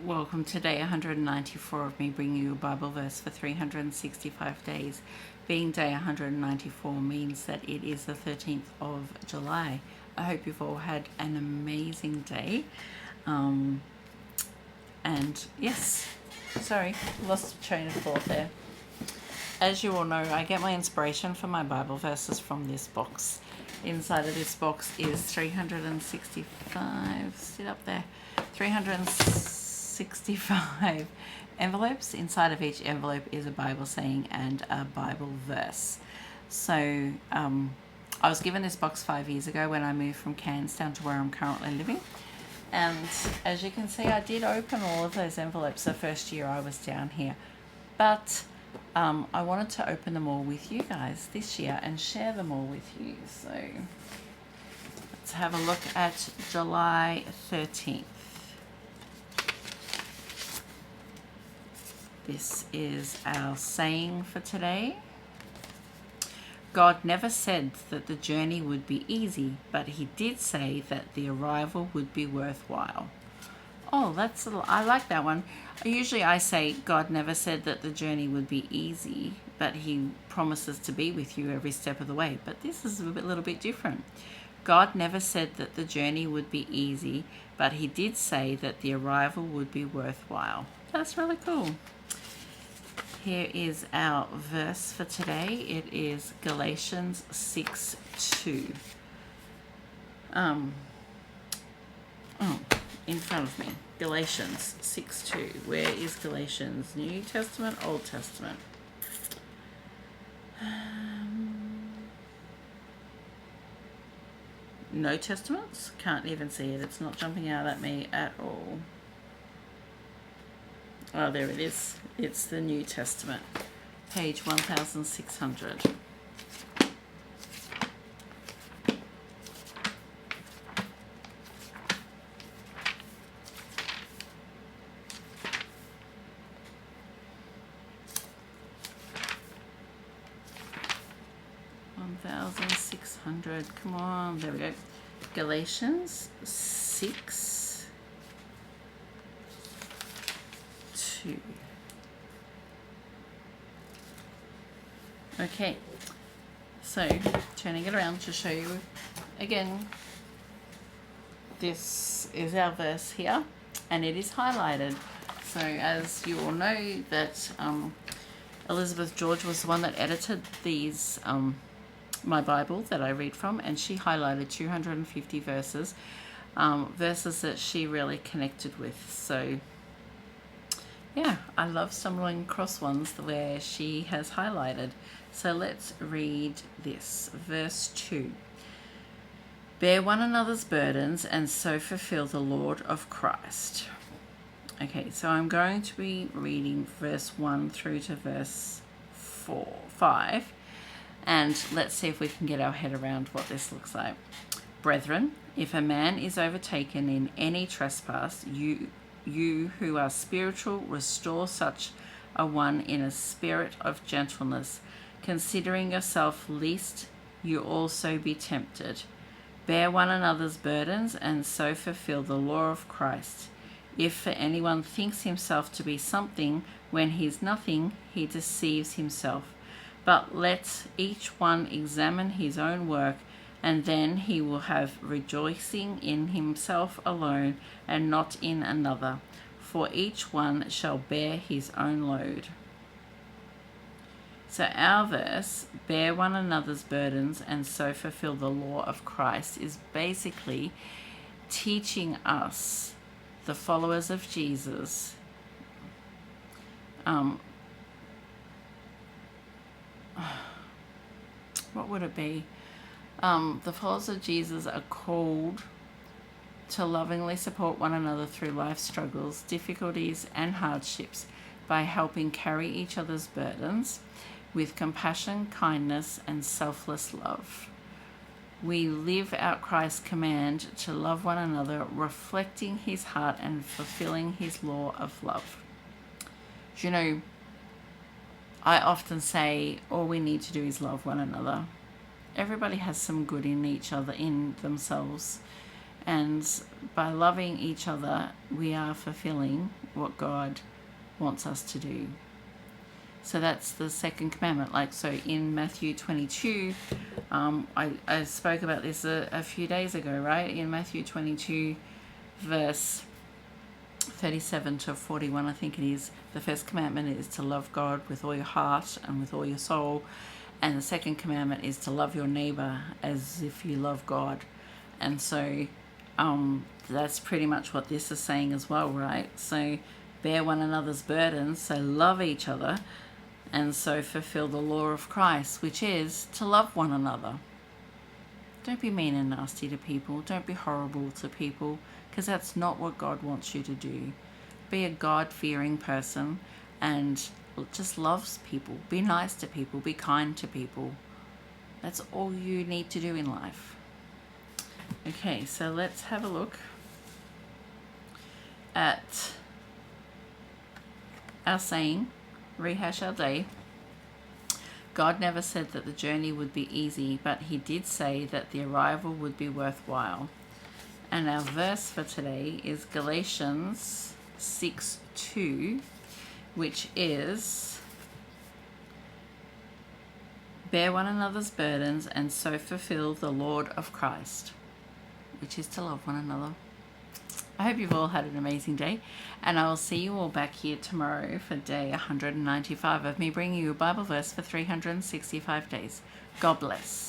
Welcome to day 194 of me bringing you a Bible verse for 365 days. Being day 194 means that it is the 13th of July. I hope you've all had an amazing day. And yes, sorry, lost train of thought there. As you all know, I get my inspiration for my Bible verses from this box. Inside of this box is 365, sit up there, 365 envelopes. Inside of each envelope is a Bible saying and a Bible verse. So I was given this box 5 years ago when I moved from Cairns down to where I'm currently living. And as you can see, I did open all of those envelopes the first year I was down here. But I wanted to open them all with you guys this year and share them all with you. So let's have a look at July 13th. This is our saying for today. God never said that the journey would be easy, but he did say that the arrival would be worthwhile. Oh, I like that one. Usually I say God never said that the journey would be easy, but he promises to be with you every step of the way. But this is a little bit different. God never said that the journey would be easy, but he did say that the arrival would be worthwhile. That's really cool. Here is our verse for today. It is Galatians 6:2. In front of me, Galatians 6:2. Where is Galatians? New Testament, Old Testament? No Testaments? Can't even see it. It's not jumping out at me at all. Oh, there it is. It's the New Testament, page 1600. Come on, there we go. Galatians 6:2. Okay, so turning it around to show you again, this is our verse here, and it is highlighted. So as you all know, that Elizabeth George was the one that edited these my Bible that I read from, and she highlighted 250 verses, verses that she really connected with. So yeah, I love stumbling across ones where she has highlighted. So let's read this. Verse 2. Bear one another's burdens and so fulfill the law of Christ. Okay, so I'm going to be reading verse 1 through to verse 5. And let's see if we can get our head around what this looks like. Brethren, if a man is overtaken in any trespass, you who are spiritual, restore such a one in a spirit of gentleness, considering yourself, lest you also be tempted. Bear one another's burdens, and so fulfill the law of Christ. If for anyone thinks himself to be something when he is nothing, he deceives himself. But let each one examine his own work, and then he will have rejoicing in himself alone and not in another. For each one shall bear his own load. So our verse, bear one another's burdens and so fulfill the law of Christ, is basically teaching us, the followers of Jesus, what would it be? The followers of Jesus are called to lovingly support one another through life's struggles, difficulties, and hardships by helping carry each other's burdens with compassion, kindness, and selfless love. We live out Christ's command to love one another, reflecting his heart and fulfilling his law of love. You know, I often say all we need to do is love one another. Everybody has some good in each other, in themselves. And by loving each other, we are fulfilling what God wants us to do. So that's the second commandment. Like, so in Matthew 22, I spoke about this a few days ago, right? In Matthew 22, verse 37 to 41, I think it is, the first commandment is to love God with all your heart and with all your soul. And the second commandment is to love your neighbor as if you love God. And so that's pretty much what this is saying as well, right? So bear one another's burdens, so love each other, and so fulfill the law of Christ, which is to love one another. Don't be mean and nasty to people. Don't be horrible to people, because that's not what God wants you to do. Be a God-fearing person and just love people. Be nice to people. Be kind to people. That's all you need to do in life. Okay, so let's have a look at our saying, rehash our day. God never said that the journey would be easy, but he did say that the arrival would be worthwhile. And our verse for today is Galatians 6:2, which is, bear one another's burdens and so fulfill the law of Christ, which is to love one another. I hope you've all had an amazing day, and I will see you all back here tomorrow for day 195 of me bringing you a Bible verse for 365 days. God bless.